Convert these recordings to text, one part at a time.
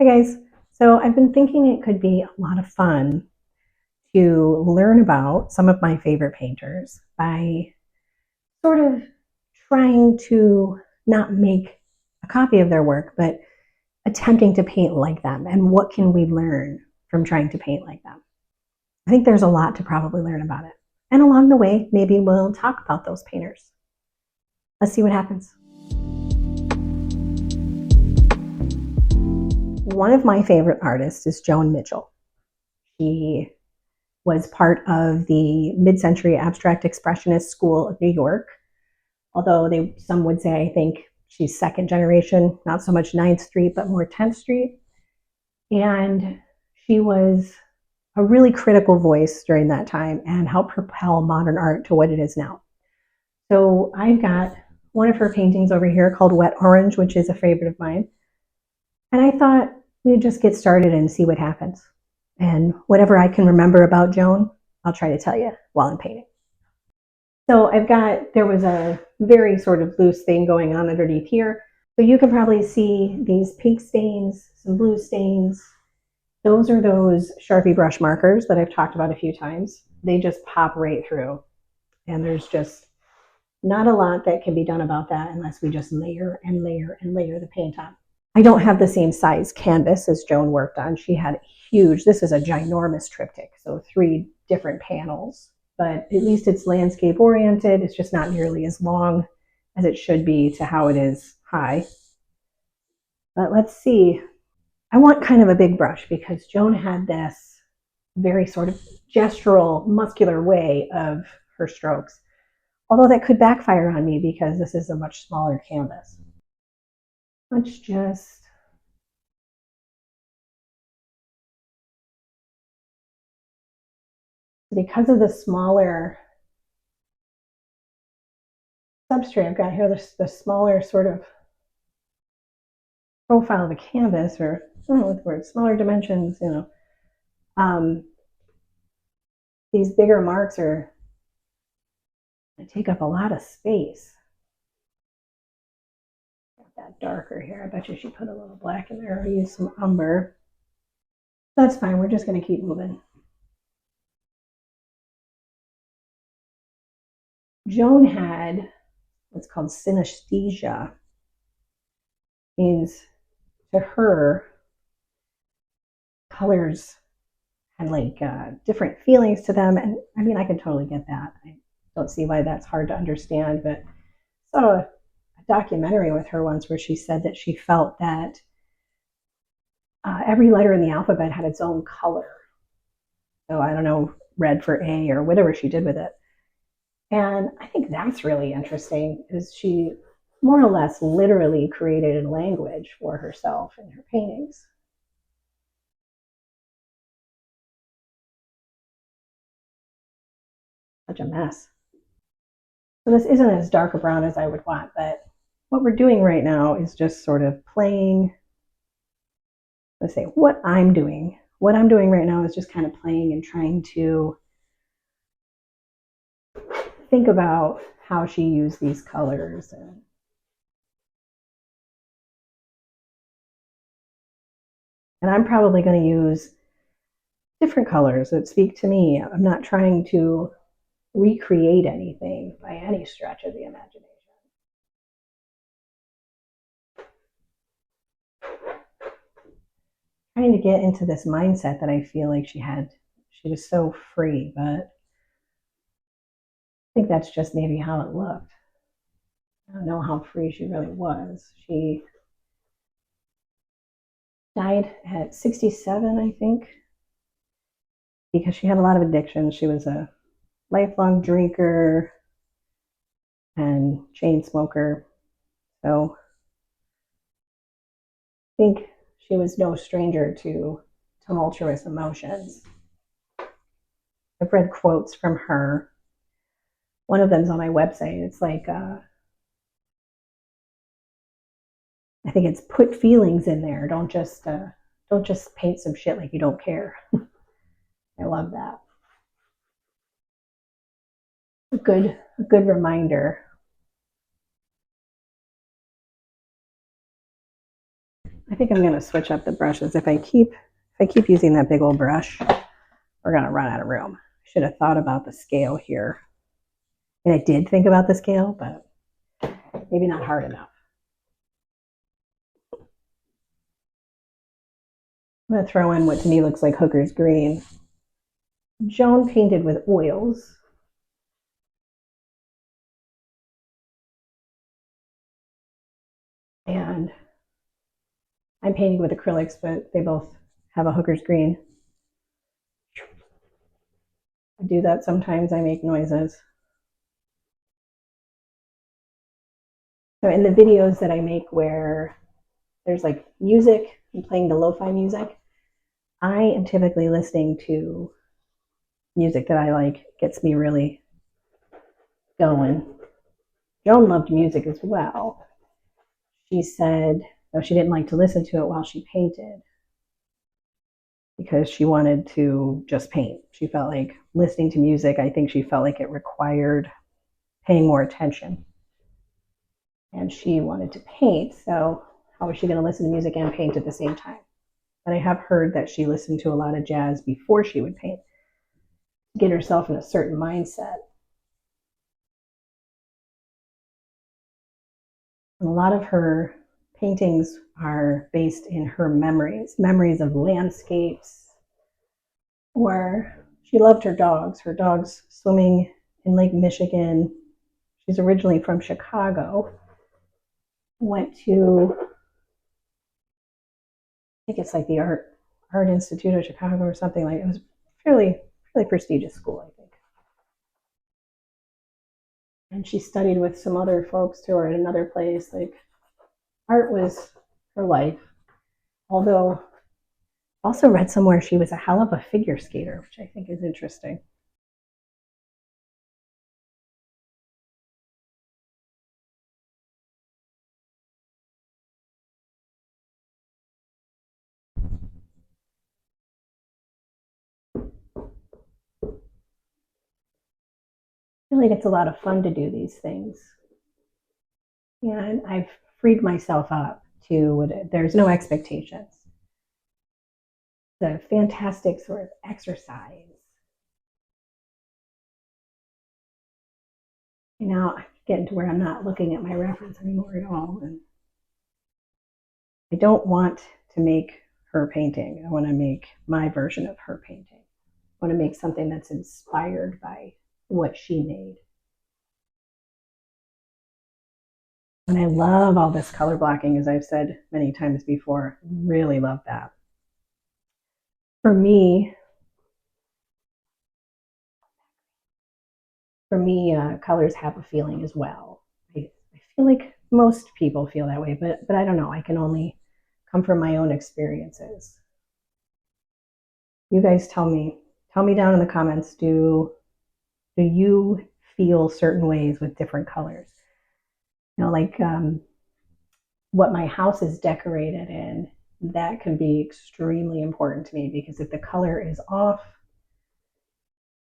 Hi guys, so I've been thinking it could be a lot of fun to learn about some of my favorite painters by sort of trying to not make a copy of their work, but attempting to paint like them. And what can we learn from trying to paint like them? I think there's a lot to probably learn about it. And along the way, maybe we'll talk about those painters. Let's see what happens. One of my favorite artists is Joan Mitchell. She was part of the mid-century abstract expressionist school of New York, although some would say I think she's second generation, not so much 9th Street, but more 10th Street. And she was a really critical voice during that time and helped propel modern art to what it is now. So I've got one of her paintings over here called Wet Orange, which is a favorite of mine. And I thought we'd just get started and see what happens. And whatever I can remember about Joan, I'll try to tell you while I'm painting. So there was a very sort of loose thing going on underneath here. So you can probably see these pink stains, some blue stains. Those are those Sharpie brush markers that I've talked about a few times. They just pop right through. And there's just not a lot that can be done about that unless we just layer and layer and layer the paint on. I don't have the same size canvas as Joan worked on. She had huge, this is a ginormous triptych, so 3 different panels, but at least it's landscape oriented. It's just not nearly as long as it should be to how it is high. But let's see. I want kind of a big brush because Joan had this very sort of gestural, muscular way of her strokes, although that could backfire on me because this is a much smaller canvas. Let's just because of the smaller substrate I've got here, the smaller sort of profile of the canvas, or I don't know what the word, smaller dimensions, these bigger marks are going to take up a lot of space. That darker here. I bet you she put a little black in there or use some umber. That's fine. We're just going to keep moving. Joan had what's called synesthesia. Means to her, colors had like different feelings to them. And I mean, I can totally get that. I don't see why that's hard to understand, but I saw a documentary with her once where she said that she felt that every letter in the alphabet had its own color. So I don't know, red for A or whatever she did with it. And I think that's really interesting, is she more or less literally created a language for herself in her paintings. Such a mess. So this isn't as dark a brown as I would want, but what we're doing right now is just sort of playing. Let's say what I'm doing. What I'm doing right now is just kind of playing and trying to think about how she used these colors. And I'm probably going to use different colors that speak to me. I'm not trying to recreate anything by any stretch of the imagination. Trying to get into this mindset that I feel like she had. She was so free, but I think that's just maybe how it looked. I don't know how free she really was. She died at 67, I think, because she had a lot of addictions. She was a lifelong drinker and chain smoker. So I think she was no stranger to tumultuous emotions. I've read quotes from her. One of them's on my website. It's like, I think it's put feelings in there. Don't just paint some shit like you don't care. I love that. A good reminder. I think I'm going to switch up the brushes. If I keep using that big old brush, we're going to run out of room. I should have thought about the scale here. And I did think about the scale, but maybe not hard enough. I'm going to throw in what to me looks like Hooker's green. Joan painted with oils. And I'm painting with acrylics, but they both have a Hooker's green. I do that sometimes. I make noises. So in the videos that I make where there's like music and playing the lo-fi music, I am typically listening to music that I like, gets me really going. Joan loved music as well. She said, though she didn't like to listen to it while she painted because she wanted to just paint. She felt like listening to music, I think she felt like it required paying more attention. And she wanted to paint, so how was she going to listen to music and paint at the same time? And I have heard that she listened to a lot of jazz before she would paint to get herself in a certain mindset. And a lot of her paintings are based in her memories of landscapes, or she loved her dogs swimming in Lake Michigan. She's originally from Chicago, went to, I think it's like the Art Institute of Chicago or something like it. It was fairly prestigious school, I think. And she studied with some other folks too, or at another place. Like, art was her life. Although, also read somewhere she was a hell of a figure skater, which I think is interesting. I feel like it's a lot of fun to do these things. And I've freed myself up to, there's no expectations. It's a fantastic sort of exercise. And now I'm getting to where I'm not looking at my reference anymore at all. And I don't want to make her painting. I want to make my version of her painting. I want to make something that's inspired by what she made. And I love all this color blocking, as I've said many times before. Really love that. For me, colors have a feeling as well. I feel like most people feel that way, but I don't know. I can only come from my own experiences. You guys tell me down in the comments, do you feel certain ways with different colors? You know, like what my house is decorated in, that can be extremely important to me, because if the color is off,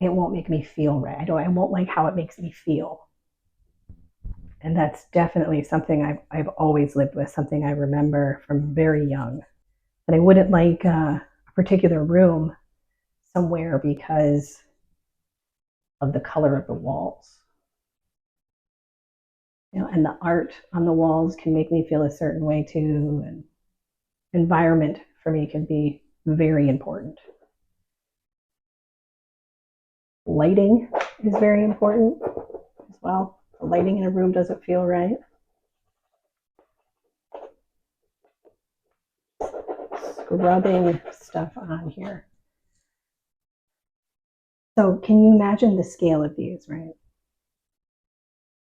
it won't make me feel right. I won't like how it makes me feel. And that's definitely something I've always lived with, something I remember from very young. That I wouldn't like a particular room somewhere because of the color of the walls. You know, and the art on the walls can make me feel a certain way too. And environment for me can be very important. Lighting is very important as well. The lighting in a room doesn't feel right. Scrubbing stuff on here. So can you imagine the scale of these, right?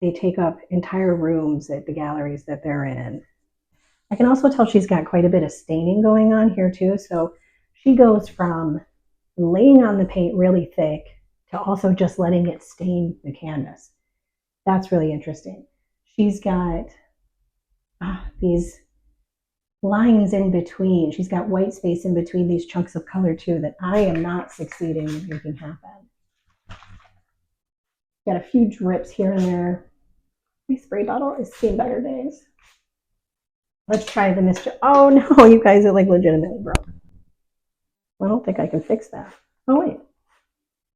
They take up entire rooms at the galleries that they're in. I can also tell she's got quite a bit of staining going on here too. So she goes from laying on the paint really thick to also just letting it stain the canvas. That's really interesting. She's got these lines in between. She's got white space in between these chunks of color too that I am not succeeding in making happen. Got a few drips here and there. My spray bottle has seen better days. Let's try the Mr. Oh no, you guys are like legitimately broke. I don't think I can fix that. Oh wait,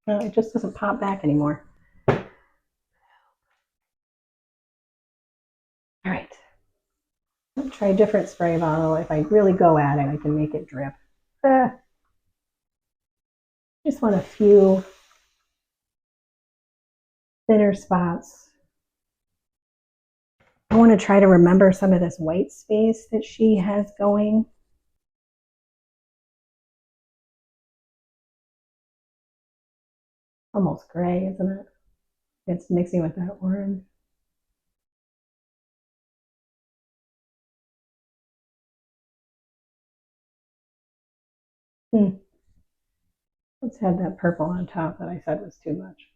no, it just doesn't pop back anymore. All right, I'll try a different spray bottle. If I really go at it, I can make it drip. Just want a few thinner spots. I want to try to remember some of this white space that she has going. Almost gray, isn't it? It's mixing with that orange. Let's have that purple on top that I said was too much.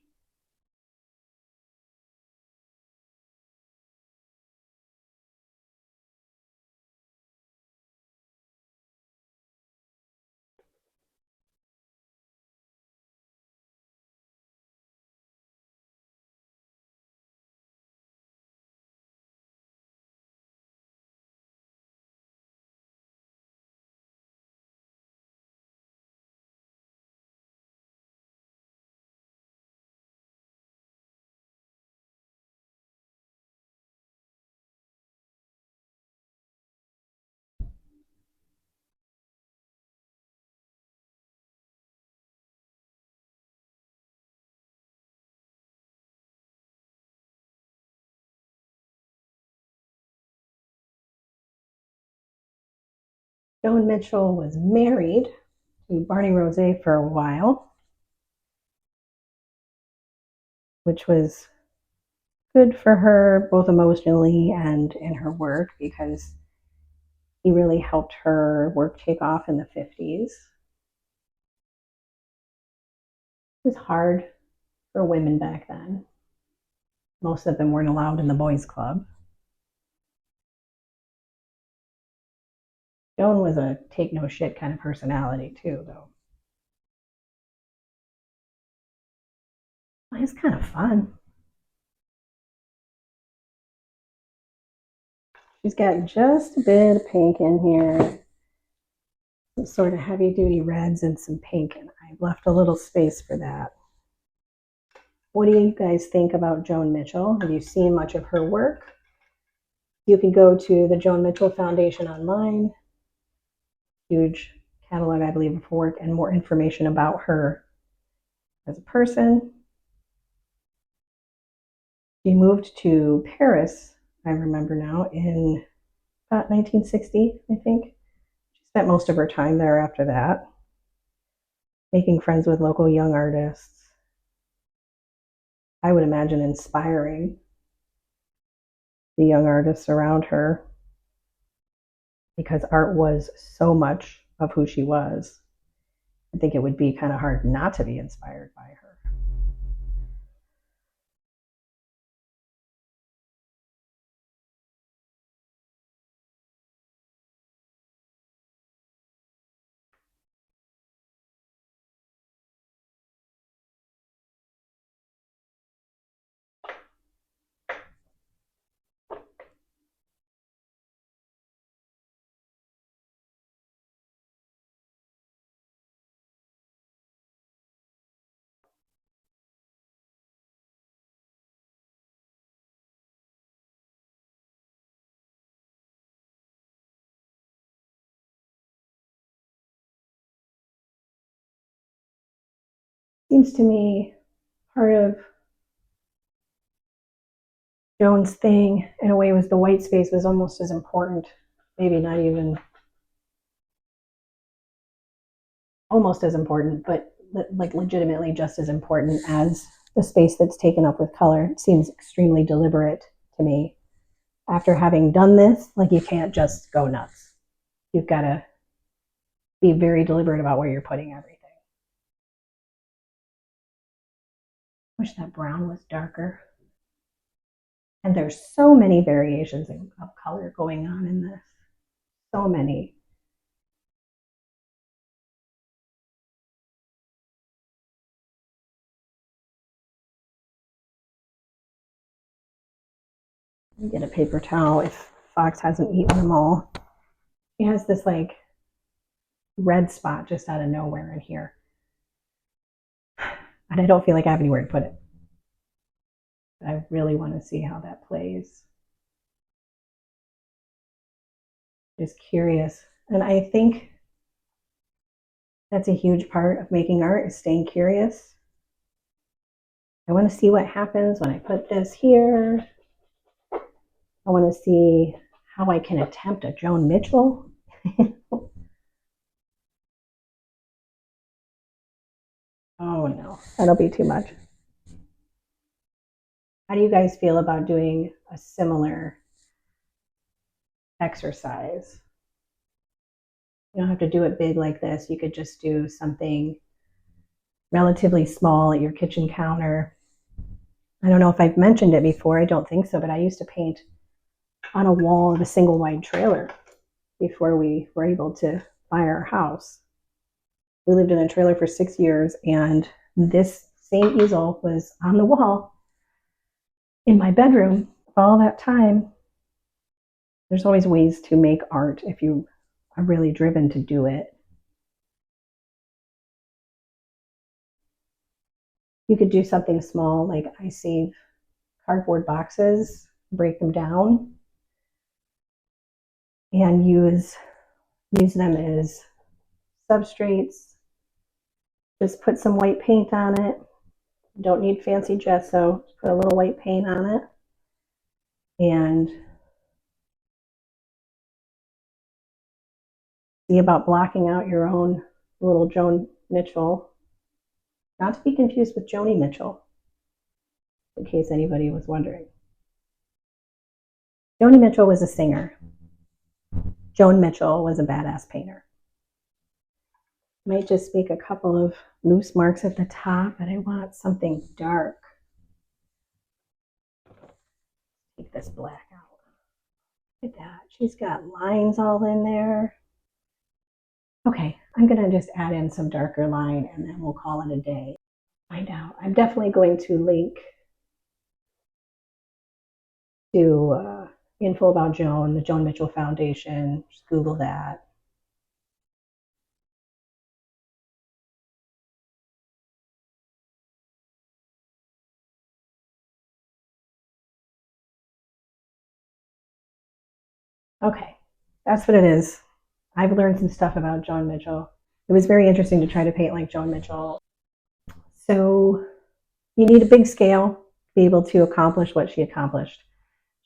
Joan Mitchell was married to Barney Rose for a while, which was good for her both emotionally and in her work because he really helped her work take off in the 50s. It was hard for women back then. Most of them weren't allowed in the boys' club. Joan was a take no shit kind of personality too, though. It's kind of fun. She's got just a bit of pink in here, some sort of heavy duty reds and some pink, and I've left a little space for that. What do you guys think about Joan Mitchell? Have you seen much of her work? You can go to the Joan Mitchell Foundation online. Huge catalog, I believe, of her work and more information about her as a person. She moved to Paris, I remember now, in about 1960, I think. She spent most of her time there after that, making friends with local young artists. I would imagine inspiring the young artists around her because art was so much of who she was. I think it would be kind of hard not to be inspired by her. Seems to me part of Joan's thing, in a way, was the white space was almost as important, maybe not even almost as important, but like legitimately just as important as the space that's taken up with color. It seems extremely deliberate to me. After having done this, like you can't just go nuts. You've got to be very deliberate about where you're putting everything. Wish that brown was darker. And there's so many variations of color going on in this. So many. Get a paper towel if fox hasn't eaten them all. She has this like red spot just out of nowhere in here. And I don't feel like I have anywhere to put it. I really want to see how that plays. Just curious. And I think that's a huge part of making art, is staying curious. I want to see what happens when I put this here. I want to see how I can attempt a Joan Mitchell. Oh no, that'll be too much. How do you guys feel about doing a similar exercise? You don't have to do it big like this. You could just do something relatively small at your kitchen counter. I don't know if I've mentioned it before. I don't think so, but I used to paint on a wall of a single wide trailer before we were able to buy our house. We lived in a trailer for 6 years, and this same easel was on the wall in my bedroom for all that time. There's always ways to make art if you are really driven to do it. You could do something small, like I save cardboard boxes, break them down, and use them as substrates. Just put some white paint on it. Don't need fancy gesso. Just put a little white paint on it. And see about blocking out your own little Joan Mitchell. Not to be confused with Joni Mitchell, in case anybody was wondering. Joni Mitchell was a singer. Joan Mitchell was a badass painter. Might just make a couple of loose marks at the top, but I want something dark. Take this black out. Look at that. She's got lines all in there. Okay, I'm going to just add in some darker line and then we'll call it a day. Find out. I'm definitely going to link to info about Joan, the Joan Mitchell Foundation. Just Google that. Okay, that's what it is. I've learned some stuff about Joan Mitchell. It was very interesting to try to paint like Joan Mitchell. So you need a big scale to be able to accomplish what she accomplished.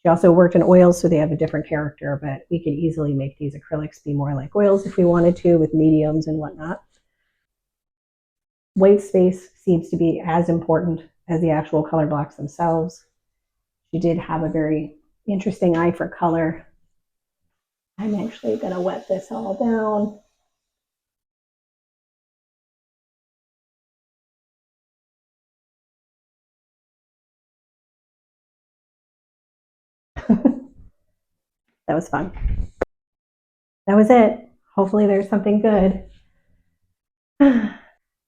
She also worked in oils, so they have a different character, but we could easily make these acrylics be more like oils if we wanted to, with mediums and whatnot. White space seems to be as important as the actual color blocks themselves. She did have a very interesting eye for color. I'm actually going to wet this all down. That was fun. That was it. Hopefully there's something good. And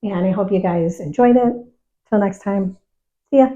I hope you guys enjoyed it. Till next time. See ya.